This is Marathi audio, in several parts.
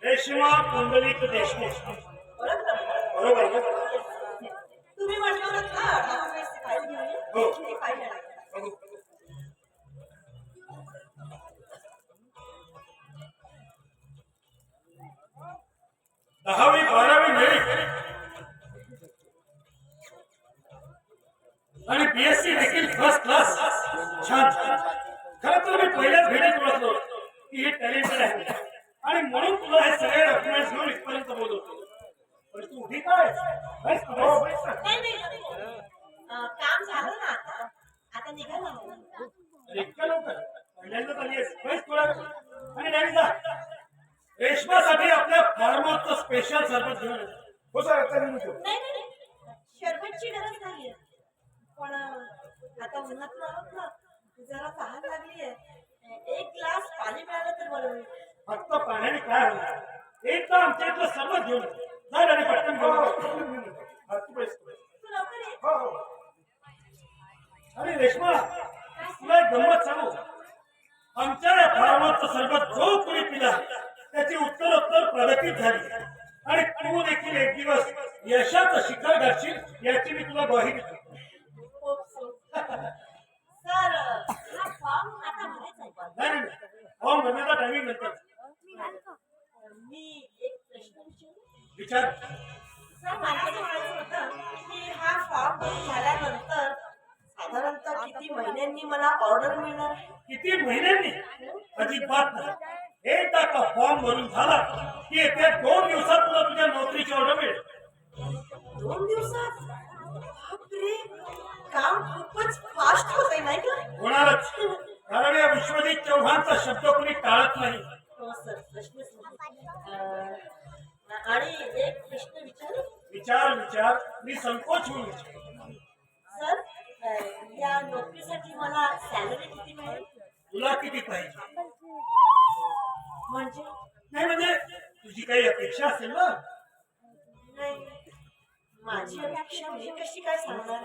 रेश्मा पुंडलिक देशमुख बरोबर का? तुम्ही म्हटलं होतं ना डॉक्युमेंट्सची फाईल घेऊन ये. हो. ती फाईल आहे. 10वी 12वी मेरिट आणि बीएससी देखील फर्स्ट क्लास. छान छान. खरं तर मी पहिल्याच भेटीत ओळखलो की हे टॅलेंटेड आहे आणि म्हणून तुला हे सगळे डॉक्युमेंट्स घेऊन इथपर्यंत बोलवतो. पण तू उभी काय? बस हो, बस. नाही. काम झालं ना आता. आता निघाला. इतक्या लवकर पहिल्यांदाच आली आहेस. बस थोडा वेळ. आणि नाही जा. रेशमासाठी आपल्या फार्मरचं स्पेशल सरबत घेऊन येतो. हो सर, आता मी येतो. नाही. शरबतची गरज नाहीये. पण आता उन्हात आहोत ना, जरा तहान लागलीये. एक ग्लास पाणी मिळालं तर बरं होईल. फक्त पाण्याने काय होणार? एक तर आमच्या इथलं सरबत घेऊन ये. जा आणि पटकन घेऊन ये. तू लवकर ये. हो. अरे रेश्मा, तुला एक गंमत सांगू. आमच्या या फार्मरचं सरबत जो कुणी पिला त्याची उत्तरोत्तर प्रगती झाली आणि तू देखील एक दिवस यशाचं शिखर गाठशील याची मी तुला ग्वाही देतो. सर, हा फॉर्म आता भरायचा आहे. नाही फॉर्म भरण्याचा टायमिंग नंतर. मी एक प्रश्न विचार. सर, मला असं म्हणायचं होतं की हा फॉर्म भरून झाल्यानंतर साधारणतः किती महिन्यांनी मला ऑर्डर मिळणार? किती महिन्यांनी? अजिबात नाही. एकदा का फॉर्म भरून झाला की येत्या 2 दिवसात तुला तुझ्या नोकरीची ऑर्डर मिळेल. 2 दिवसात? बापरे, काम खूपच फास्ट होत आहे नाही का? होणारच. कारण या विश्वजित चव्हाणचा शब्द कोणी टाळत नाही. हो सर, प्रश्नच नाही. आणि एक प्रश्न विचारू? विचार. मी संकोच होऊन विचार. सर, या नोकरीसाठी मला सॅलरी किती मिळेल? तुला किती पाहिजे? म्हणजे म्हणजे तुझी काही अपेक्षा असेल ना? नाही, माझी अपेक्षा मी कशी काय सांगणार?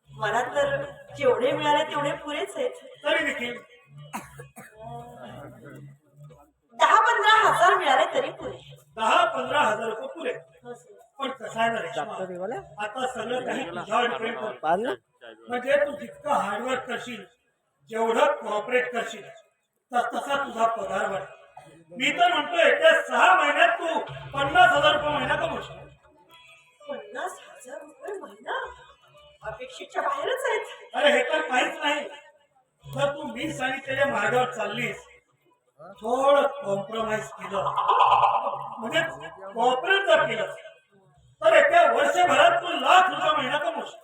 मला तर जेवढे मिळाले तेवढे पुरेच आहेत. तरी देखील 10-15 हजार मिळाले तरी पुरे. 10-15 हजार रुपये पुरे. हो सर. पण कसं आहे ना रेश्मा, आता सगळं काही तुझ्यावर डिपेंड करतं. म्हणजे तू जितकं हार्डवर्क करशील, जेवढं कॉपरेट करशील तसा तुझा पगार वाढेल. मी तर म्हणतोय त्या 6 महिन्यात तू 50,000 रुपये महिना कमवशील. 50,000 रुपये महिना? अपेक्षेच्या बाहेरच आहेत. अरे हे तर काहीच नाही. जर तू मी सांगितलेल्या मार्गावर चाललीस, थोडं कॉम्प्रोमाइज केलं, म्हणजे कॉपरेट जर केलं तर येत्या वर्षभरात तू लाख रुपये महिना कमवशील.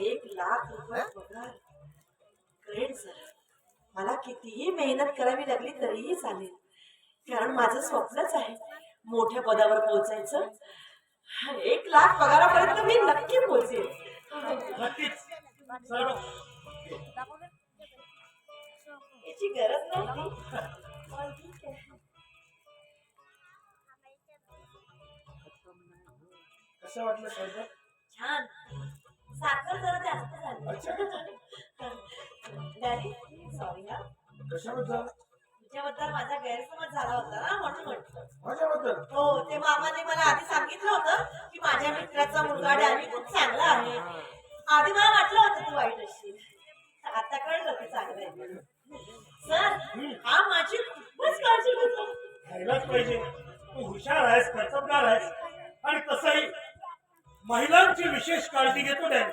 1 लाख रुपये पगार? Great sir. मला कितीही मेहनत करावी लागली तरीही चालेल, कारण माझं स्वप्नच आहे मोठ्या पदावर पोहोचायचं. 1 लाख पगारापर्यंत मी नक्की पोहोचेल. नक्कीच. याची गरज नव्हती. ठीक आहे. कसं वाटलं साहेब? छान. साखर जरा जास्त झाली. डॅडी, सॉरी हा. कशाबद्दल? तुझ्याबद्दल माझा गैरसमज झाला होता ना, म्हणून म्हटलं. माझ्याबद्दल? हो, ते मामाने मला आधी सांगितलं होतं की माझ्या मित्राचा मुलगा डॅडी खूप चांगला आहे. आधी मला वाटलं होतं तू वाईट असशील. आता कळलं की चांगलं आहे. सर, हा माझी खूपच काळजी घेतो. घ्यायलाच पाहिजे. तू हुशार आहेस, कर्तबगार आहेस आणि तसंही महिलांची विशेष काळजी घेतो डॅडी.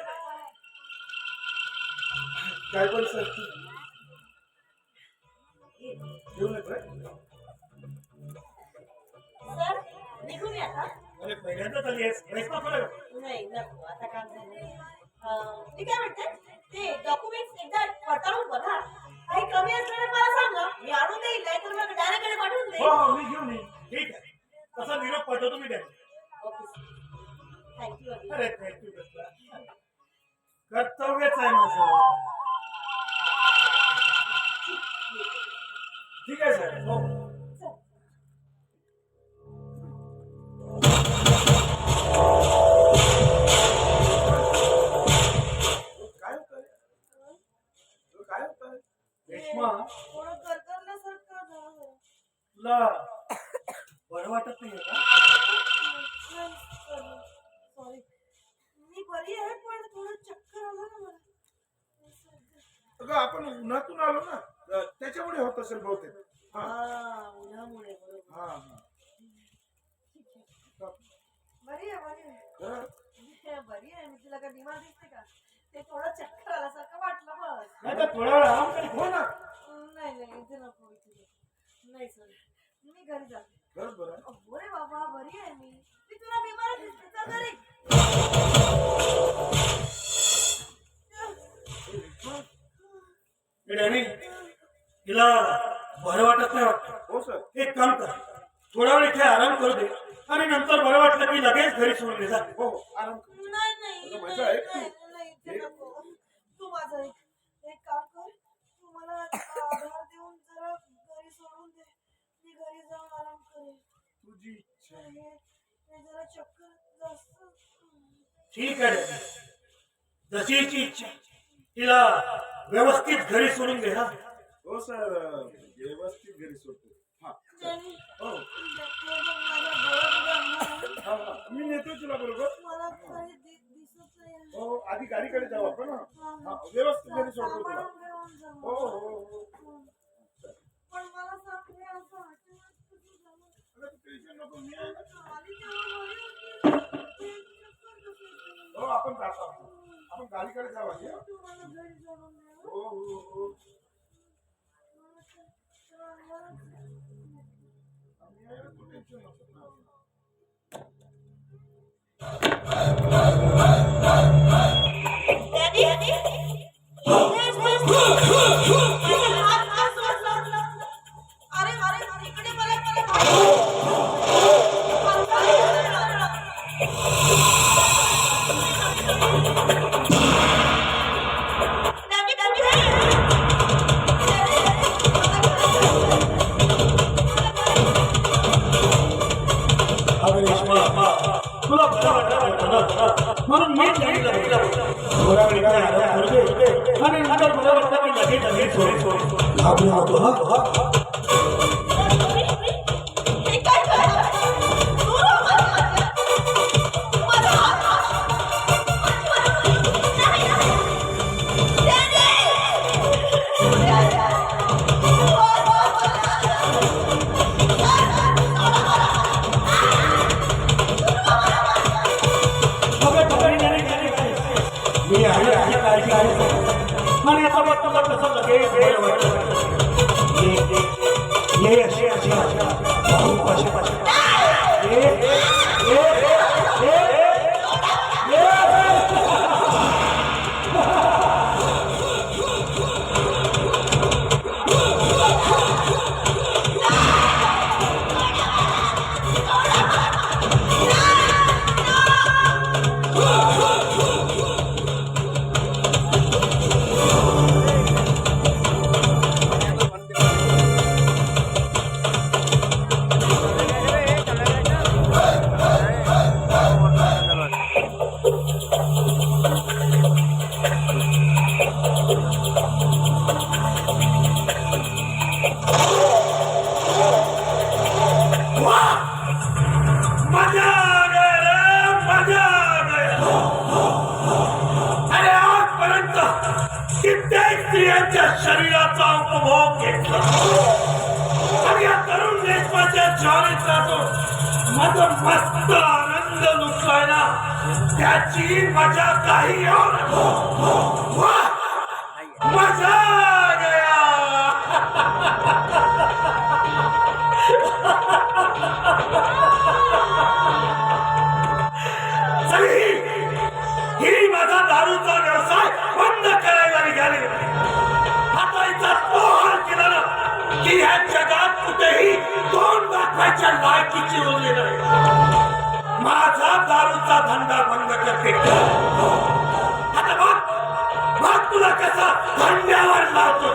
काय पण सर घेऊन येतोय. सर, निघूया आता. अरे पहिल्यांदाच आली आहेस. पैसा फरक. नाही नको, आता काम झालं. मी काय म्हणते, ते डॉक्युमेंट्स एकदा पडताळून बघा. काही कमी असल्याने मला सांगा, मी आणून देईल. नाही तर मग डॅडीकडे पाठवून देईल. हो, मी घेऊन येईन. ठीक आहे. तसा निरोप पाठवतो मी डॅडी. Okay sir. थँक्यू. अरे थँक्यू. कर्तव्यच आहे माझं. ठीक आहे सर. हो. रेश्मा थोडं करकरल्यासारखं झालं. तुला बरं वाटत नाहीये का? सॉरी, मी बरी आहे पण थोडं चक्कर आलं ना मला. अगं आपण उन्हातून आलो ना त्याच्यामुळे होत असेल बहुतेक. हा उन्हामुळे बरोबर. हा हा बरी आहे बरी आहे. बरं. बरी आहे मी. तुला का बिमार दिसते का? ते थोडं चक्कर आल्यासारखं वाटलं बस. नाही तर थोडा वेळ आराम तरी हो ना. नाही नाही इथे नको इथे नाही सर मी घरी जाते. खरंच बरं. अरे बाबा बरी आहे मी. मी तुला बिमार दिसते चल घरी. डॅनी तिला बरं वाटत नाही वाटतं. हो सर. एक काम कर, थोडा वेळ इथे आराम करू दे आणि नंतर बरं वाटलं की लगेच घरी सोडून दे जा. हो आराम कर. नाही नाही अगं, माझं ऐक तू. नाही इथे नको. तू माझं ऐक. एक काम कर, तू मला आधार देऊन जरा घरी सोडून दे. मी घरी जाऊन आराम करेन. तुझी इच्छा. हे जरा चक्कर जास्त. ठीक आहे डॅनी, जशी हिची इच्छा. तिला व्यवस्थित घरी सोडून दे. हा हो सर व्यवस्थित घरी सोडतो. हा डॅनी, हो माझ्या डोळ्यापुढे हा हा. मी नेतो तुला बरोबर. मला काही दिसत नाही. हो आधी गाडीकडे जाऊ आपण. हा व्यवस्थित घरी सोडतो तुला. सांभाळून घेऊन जा. हो हो हो. पण मला साखरे असं वाटलं तुझं झालं. अगं, तू टेन्शन नको. मी आहे ना. आली तेव्हा बरी होती. ते चक्कर कसं येतं? हो आपण जातो. आपण गाडीकडे जाऊ आधी. तू मला घरी सोडून दे. हो हो हो. आम्ही आहे ना, तू टेन्शन नको. अरे अरे इकडे मला अरे रेश्मा, तुला बरं वाटलं ना म्हणून मी डॅनीला बोललो. थोडा वेळ इथे आराम करू दे आणि नंतर बरं वाटलं की लगेच घरी सोड. घाबरू नको. हा मी आहे काळजी आहे आणि आता मग तुला कसं लगेच बरं वाटलं. ये अशी अशी भाऊ पाशे पाशे ये ये ये ये स्त्रियांच्या शरीराचा उपभोग घेतला आणि या तरुण रेशमाच्या ज्वारीचा जो माझा मस्त आनंद लुटलाय ना त्याची मजा काही और वाह, मजा आ गया. चली ही माझा दारूचा व्यवसाय बंद करायला निघाली. आता इथं तो हाल केला ना की ह्या जगात कुठेही तोंड दाखवायच्या लायकीची उरली नाही. माझा दारूचा धंदा बंद करते. आता बघ तुला कसा धंद्यावर लावतो.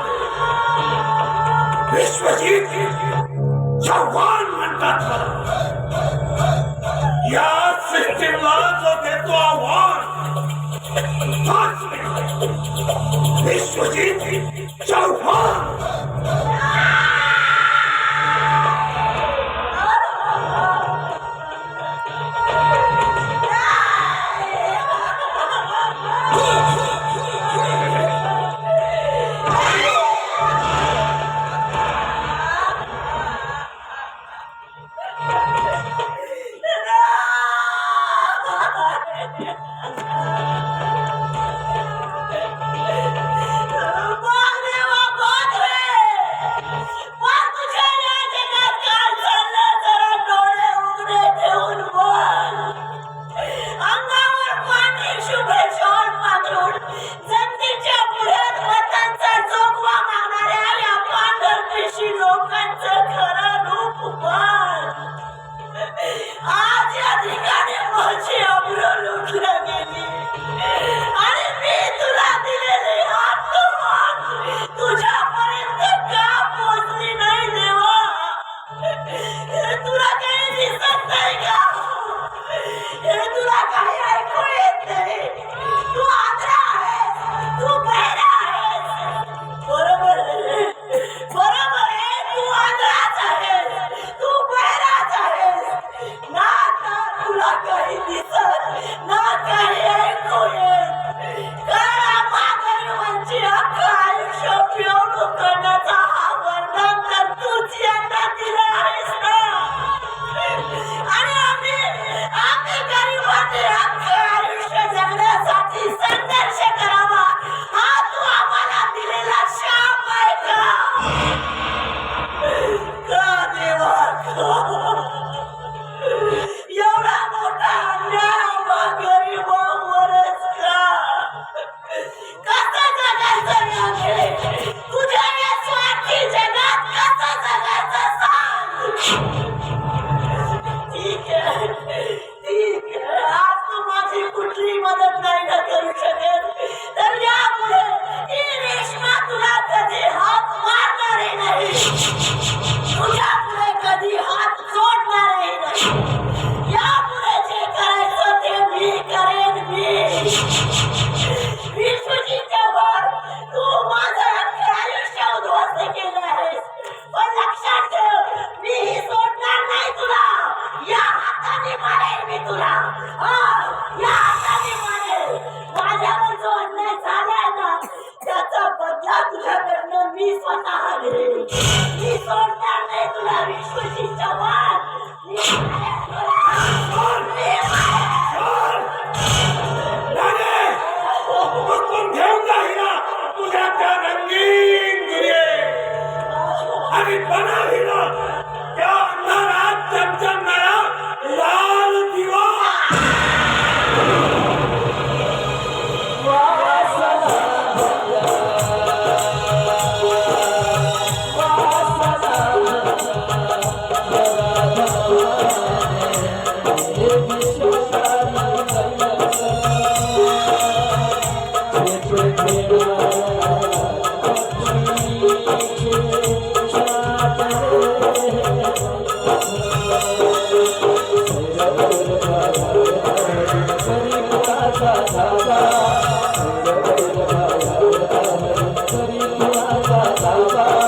विश्वजीत चव्हाण म्हणतात मला. या सिस्टीमला जो देतो आव्हान तोच मी. विश्वजीत चौहान. आज या ठिकाणी माझी अब्रू लुटल्या गेली आणि मी तुला दिलेली आत्महान तुझ्यापर्यंत का पोचली नाही देवा. हे तुला काही दिसत नाही का? हे तुला काही ऐकू येत नाही? तू आंधळा आहेस, तू बहिरा आहेस. बरोबर आहे, बरोबर आहे, तू आंधळाच आहेस, तू बहिराच आहेस. ना आता तुला काही दिसत ना काही ऐकू येत. कारण मागणीवरची अख्खं आयुष्य पिळवणूक करण्याचा हा वरदान तर तूच यांना दिला आहेस ना. आणि आम्ही गरिबांनी अख्खं आयुष्य जगण्यासाठी संघर्ष करावा हा तू आम्हाला दिलेला शाप आहे का? का देवा का? एवढा मोठा अन्याय आम्हा गरिबांवरच का? कसं जगायचं यापुढे? तुझ्या या स्वार्थी जगात कसं जगायचं सांग. ठीक आहे, ठीक आहे. आज तू माझी कुठली मदत नाही ना करू शकत, तर यापुढे ही रेश्मा तुला कधी हात मारणारे नाही, तुझ्या पुढे कधी हात जोडणारे नाही. यापुढे जे करायचं ते मी करेन. विश्वजीतच्या वर तू माझं अख्खं आयुष्य उद्ध्वस्त केलं आहेस, पण लक्षात ठेव मीही सोडणार नाही तुला. या हाताने मारेन मी तुला, या हाताने मारेन. माझ्यावर जो अन्याय झालाय ना त्याचा बदला तुझ्याकडनं मी स्वतः घेईन. मी सोडणार नाही तुला विश्वजीत चव्हाण. मी मारेन तुला, मी मारेन. बघून घेऊन जा हिला तुझ्या त्या रंगीन दुनिये आणि बनव हिला त्या अंधारात चमचमणारा लाल दिवा. Baba